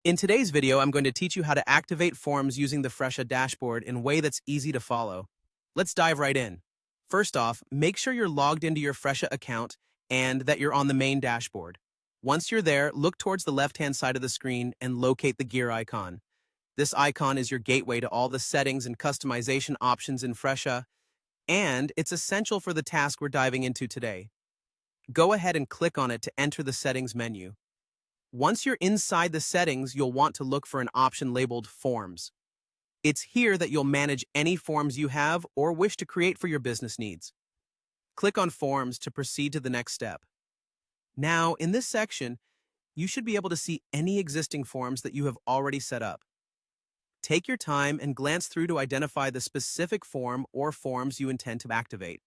In today's video, I'm going to teach you how to activate forms using the Fresha dashboard in a way that's easy to follow. Let's dive right in. First off, make sure you're logged into your Fresha account and that you're on the main dashboard. Once you're there, look towards the left-hand side of the screen and locate the gear icon. This icon is your gateway to all the settings and customization options in Fresha, and it's essential for the task we're diving into today. Go ahead and click on it to enter the settings menu. Once you're inside the settings, you'll want to look for an option labeled Forms. It's here that you'll manage any forms you have or wish to create for your business needs. Click on Forms to proceed to the next step. Now, in this section, you should be able to see any existing forms that you have already set up. Take your time and glance through to identify the specific form or forms you intend to activate.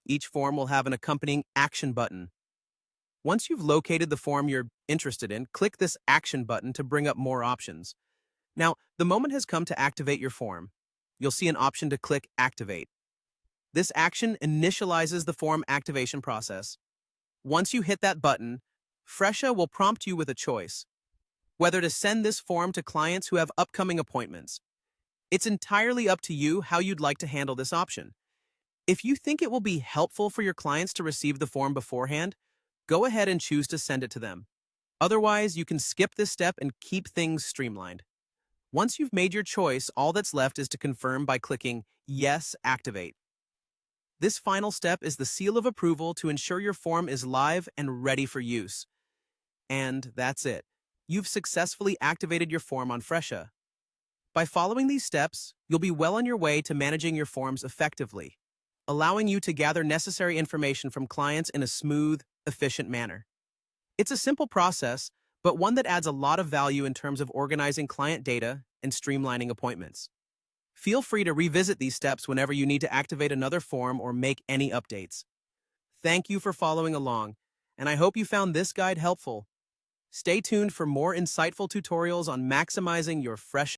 Each form will have an accompanying action button. Once you've located the form you're interested in, click this Action button to bring up more options. Now, the moment has come to activate your form. You'll see an option to click Activate. This action initializes the form activation process. Once you hit that button, Fresha will prompt you with a choice, whether to send this form to clients who have upcoming appointments. It's entirely up to you how you'd like to handle this option. If you think it will be helpful for your clients to receive the form beforehand, go ahead and choose to send it to them. Otherwise, you can skip this step and keep things streamlined. Once you've made your choice, all that's left is to confirm by clicking Yes, Activate. This final step is the seal of approval to ensure your form is live and ready for use. And that's it. You've successfully activated your form on Fresha. By following these steps, you'll be well on your way to managing your forms effectively, allowing you to gather necessary information from clients in a smooth, efficient manner. It's a simple process, but one that adds a lot of value in terms of organizing client data and streamlining appointments. Feel free to revisit these steps whenever you need to activate another form or make any updates. Thank you for following along, and I hope you found this guide helpful. Stay tuned for more insightful tutorials on maximizing your fresh